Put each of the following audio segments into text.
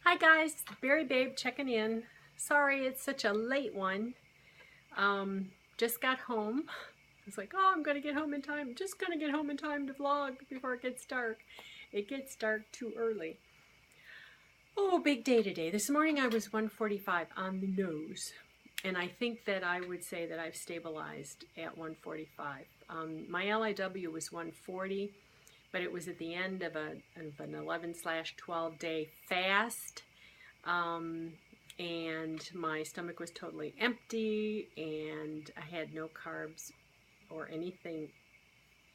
Hi guys, Berry Babe checking in. Sorry it's such a late one. Just got home. I was like, oh, I'm gonna get home in time. Just gonna get home in time to vlog before it gets dark. It gets dark too early. Oh, big day today. This morning I was 145 on the nose. And I think that I would say that I've stabilized at 145. My LIW was 140, but it was at the end of an 11/12 day fast. And my stomach was totally empty, and I had no carbs or anything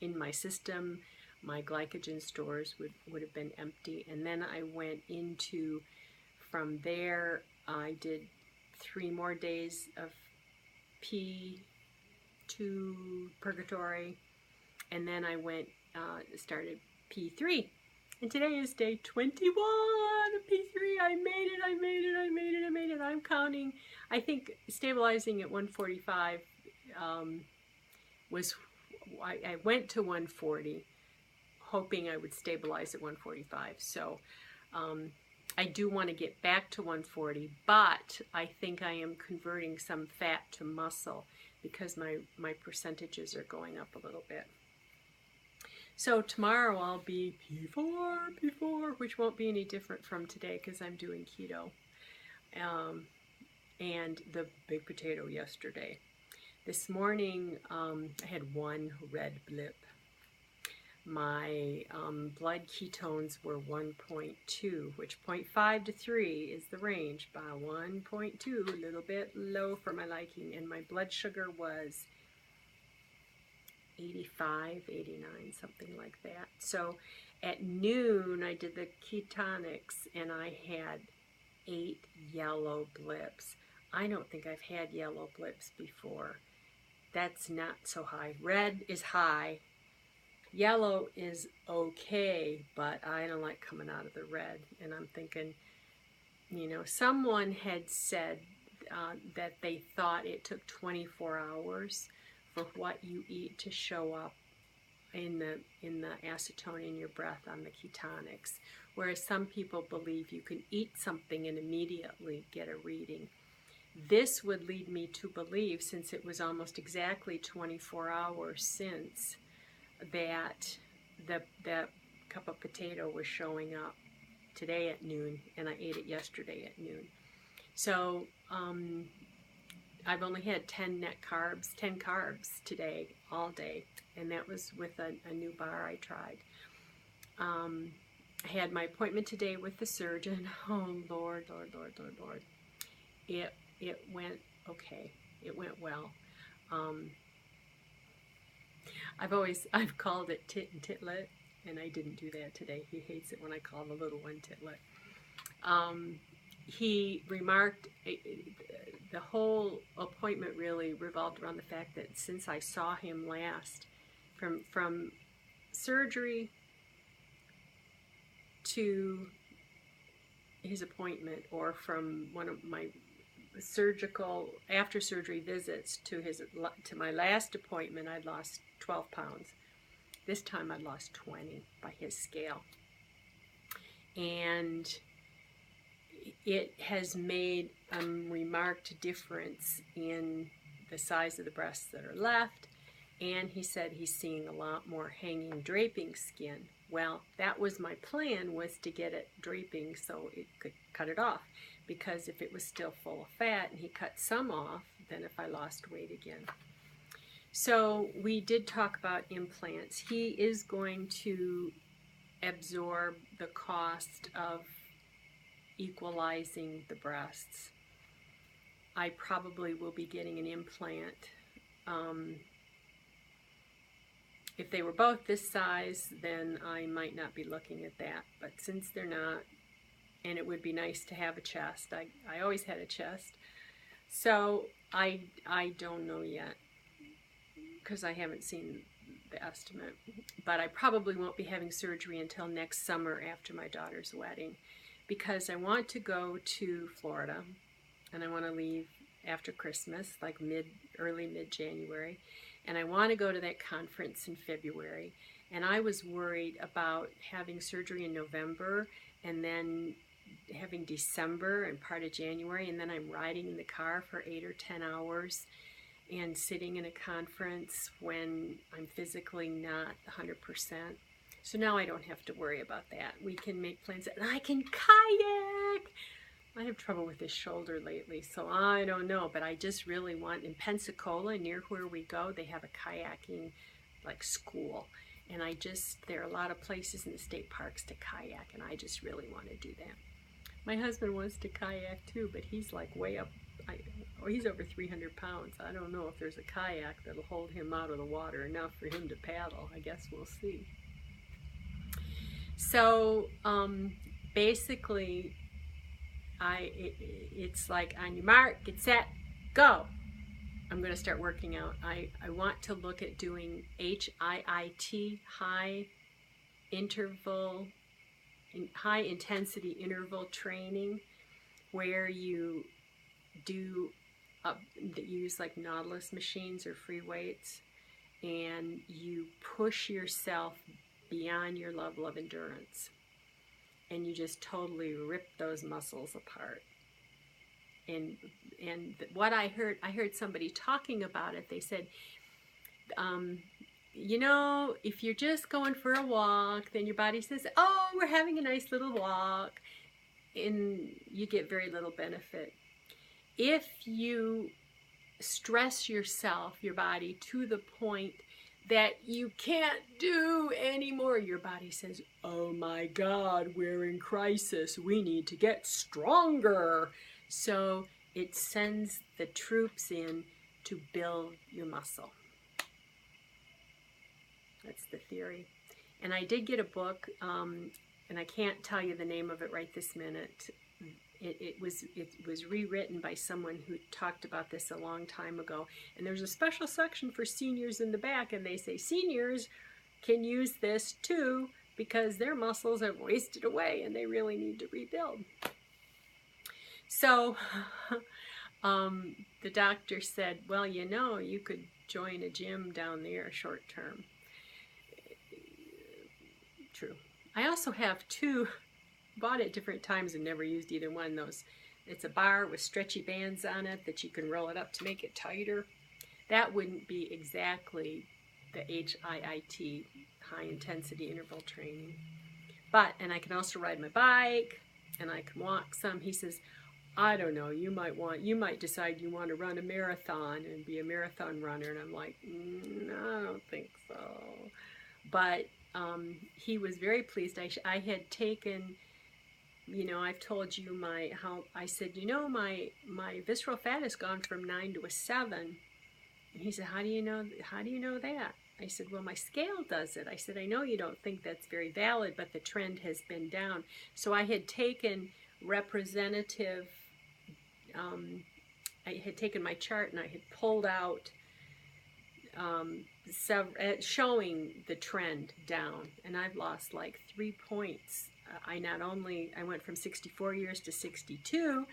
in my system. My glycogen stores would have been empty. And then I went into, from there, I did 3 more days of P2 purgatory, and then I went, started P3. And today is day 21 of P3. I made it, I made it, I made it, I made it. I'm counting. I think stabilizing at 145 was, I went to 140 hoping I would stabilize at 145. So I do want to get back to 140, but I think I am converting some fat to muscle because my percentages are going up a little bit. So tomorrow I'll be P4, which won't be any different from today because I'm doing keto. And the baked potato yesterday. This morning I had one red blip. My blood ketones were 1.2, which 0.5 to 3 is the range. By 1.2, a little bit low for my liking, and my blood sugar was 85, 89, something like that. So at noon, I did the ketonics, and I had 8 yellow blips. I don't think I've had yellow blips before. That's not so high. Red is high. Yellow is okay, but I don't like coming out of the red. And I'm thinking, you know, someone had said that they thought it took 24 hours for what you eat to show up in the acetone in your breath on the ketonics, whereas some people believe you can eat something and immediately get a reading. This would lead me to believe, since it was almost exactly 24 hours since, that that cup of potato was showing up today at noon, and I ate it yesterday at noon. So I've only had 10 carbs today, all day, and that was with a new bar I tried. I had my appointment today with the surgeon. Oh, Lord, Lord, Lord, Lord, Lord. It went okay. It went well. I've called it tit and titlet, and I didn't do that today. He hates it when I call the little one titlet. He remarked, the whole appointment really revolved around the fact that since I saw him last, from surgery to his appointment, or from one of my surgical after surgery visits to my last appointment, I'd lost 12 pounds. This time I'd lost 20 by his scale. And it has made a remarked difference in the size of the breasts that are left. And he said he's seeing a lot more hanging, draping skin. Well, that was my plan, was to get it draping so it could cut it off. Because if it was still full of fat and he cut some off, then if I lost weight again. So we did talk about implants. He is going to absorb the cost of equalizing the breasts. I probably will be getting an implant. If they were both this size, then I might not be looking at that. But since they're not, and it would be nice to have a chest. I always had a chest. So I don't know yet, because I haven't seen the estimate. But I probably won't be having surgery until next summer after my daughter's wedding, because I want to go to Florida, and I want to leave after Christmas, like early mid-January. And I want to go to that conference in February. And I was worried about having surgery in November and then having December and part of January, and then I'm riding in the car for 8 or 10 hours and sitting in a conference when I'm physically not 100%. So now I don't have to worry about that. We can make plans, and I can kayak. I have trouble with this shoulder lately, so I don't know, but I just really want, in Pensacola, near where we go, they have a kayaking like school, and there are a lot of places in the state parks to kayak, and I just really want to do that. My husband wants to kayak too, but he's like way up, he's over 300 pounds. I don't know if there's a kayak that'll hold him out of the water enough for him to paddle. I guess we'll see. So basically, it's like on your mark, get set, go. I'm going to start working out. I want to look at doing HIIT, high intensity interval training, where you use like Nautilus machines or free weights, and you push yourself beyond your level of endurance, and you just totally rip those muscles apart. And what I heard somebody talking about it. They said, you know, if you're just going for a walk, then your body says, oh, we're having a nice little walk, and you get very little benefit. If you stress yourself, your body, to the point that you can't do anymore, your body says, oh my God, we're in crisis. We need to get stronger. So it sends the troops in to build your muscle. That's the theory. And I did get a book, and I can't tell you the name of it right this minute. It was rewritten by someone who talked about this a long time ago. And there's a special section for seniors in the back, and they say seniors can use this too because their muscles have wasted away and they really need to rebuild. So the doctor said, well, you know, you could join a gym down there short term. True. I also have two, bought at different times and never used either one. Those, it's a bar with stretchy bands on it that you can roll it up to make it tighter. That wouldn't be exactly the HIIT, high intensity interval training. But, and I can also ride my bike, and I can walk some. He says, I don't know, you might decide you want to run a marathon and be a marathon runner. And I'm like, no, I don't think so. But he was very pleased. I had taken, you know, I've told you I said, you know, my visceral fat has gone from 9 to a 7. And he said, how do you know that? I said, well, my scale does it. I said, I know you don't think that's very valid, but the trend has been down. So I had taken representative, I had taken my chart and I had pulled out showing the trend down, and I've lost like 3 points. I went from 64 years to 62.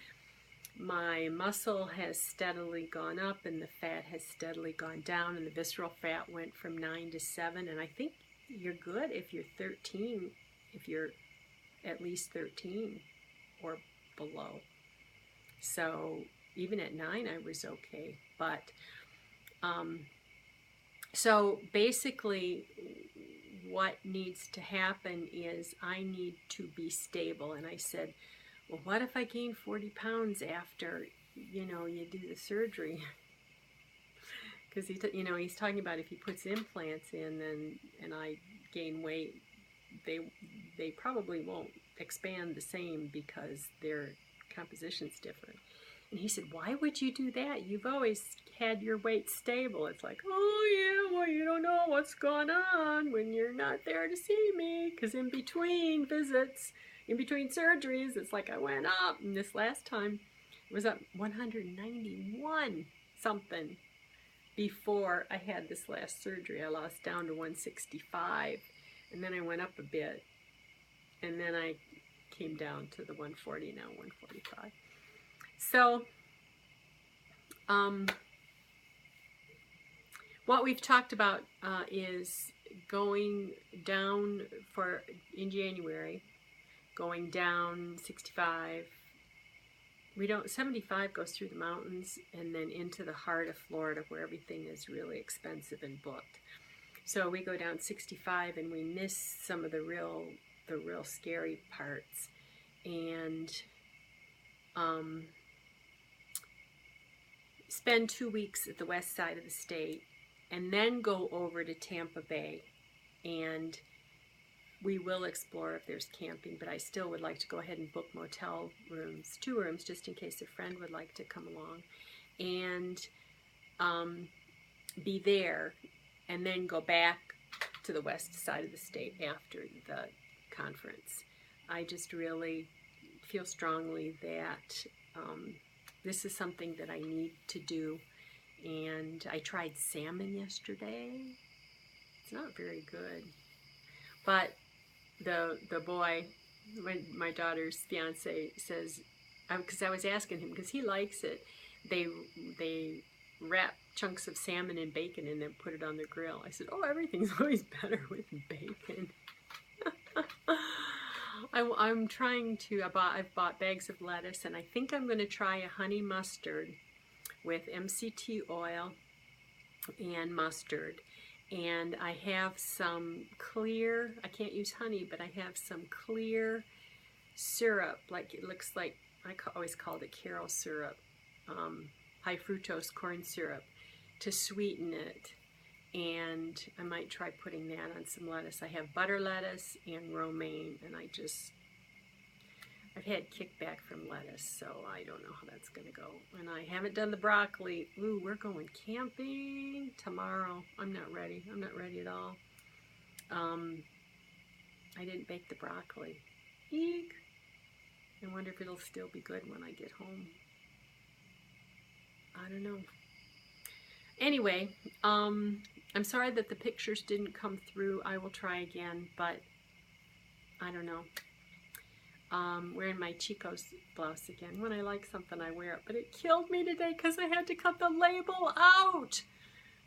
My muscle has steadily gone up and the fat has steadily gone down, and the visceral fat went from 9 to 7. And I think you're good if you're 13, if you're at least 13 or below. So even at 9 I was okay. But so basically what needs to happen is I need to be stable. And I said, well, what if I gain 40 pounds after, you know, you do the surgery? Because he's talking about if he puts implants in and I gain weight, they probably won't expand the same because their composition's different. And he said, why would you do that? You've always had your weight stable. It's like, oh yeah, well, you don't know what's going on when you're not there to see me. Because in between visits, in between surgeries, it's like I went up. And this last time it was up 191 something before I had this last surgery. I lost down to 165. And then I went up a bit. And then I came down to the 140, now 145. So, what we've talked about is going down in January going down 65. 75 goes through the mountains and then into the heart of Florida where everything is really expensive and booked. So we go down 65 and we miss some of the real scary parts. And spend 2 weeks at the west side of the state and then go over to Tampa Bay, and we will explore if there's camping, but I still would like to go ahead and book motel rooms, 2 rooms, just in case a friend would like to come along, and be there and then go back to the west side of the state after the conference. I just really feel strongly that this is something that I need to do. And I tried salmon yesterday. It's not very good. But the boy, my daughter's fiance, says, because I was asking him, because he likes it, they wrap chunks of salmon in bacon and then put it on the grill. I said, oh, everything's always better with bacon. I'm trying to, I've bought bags of lettuce, and I think I'm going to try a honey mustard with MCT oil and mustard. And I have some clear, I can't use honey, but I have some clear syrup, like it looks like, I always called it Carol syrup, high fructose corn syrup, to sweeten it. And I might try putting that on some lettuce. I have butter lettuce and romaine, and I've had kickback from lettuce, so I don't know how that's going to go. And I haven't done the broccoli. Ooh, we're going camping tomorrow. I'm not ready. I'm not ready at all. I didn't bake the broccoli. Eek! I wonder if it'll still be good when I get home. I don't know. Anyway, I'm sorry that the pictures didn't come through. I will try again, but I don't know. Wearing my Chico's blouse again. When I like something, I wear it, but it killed me today because I had to cut the label out.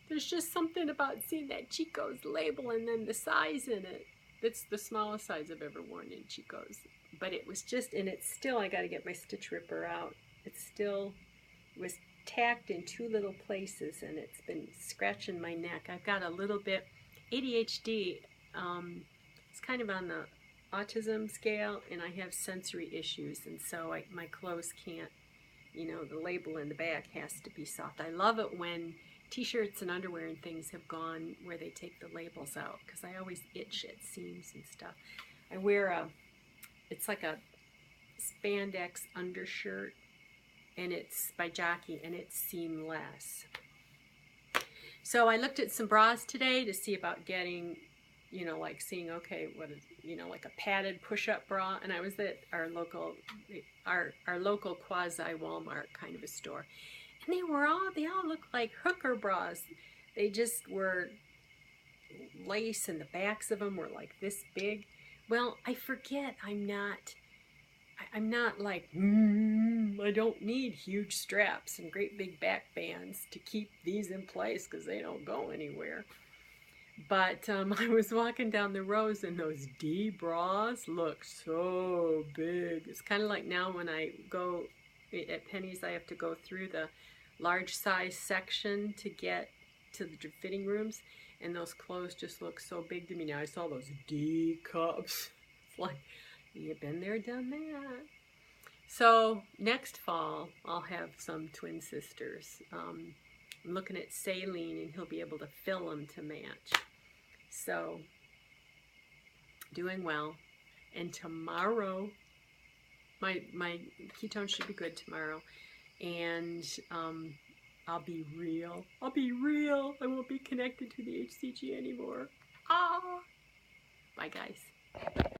There's just something about seeing that Chico's label and then the size in it. It's the smallest size I've ever worn in Chico's. But it was just, and it's still, I got to get my stitch ripper out. It's still, it was tacked in 2 little places, and it's been scratching my neck. I've got a little bit ADHD. It's kind of on the autism scale, and I have sensory issues, and so my clothes can't, the label in the back has to be soft. I love it when t-shirts and underwear and things have gone where they take the labels out, because I always itch at seams and stuff. I wear it's like a spandex undershirt, and it's by Jockey, and it's seamless. So I looked at some bras today to see about getting, like seeing, okay, what is, like a padded push-up bra, and I was at our local quasi Walmart kind of a store, and they all looked like hooker bras. They just were lace, and the backs of them were like this big. Well, I forget I'm not like, I don't need huge straps and great big back bands to keep these in place because they don't go anywhere. But I was walking down the rows, and those D bras look so big. It's kind of like now when I go at Penny's, I have to go through the large size section to get to the fitting rooms, and those clothes just look so big to me now. I saw those D cups. It's like, you've been there, done that. So next fall, I'll have some twin sisters. I'm looking at Saline, and he'll be able to fill them to match. So, doing well. And tomorrow, my ketone should be good tomorrow. And I'll be real. I'll be real. I won't be connected to the HCG anymore. Ah! Bye, guys.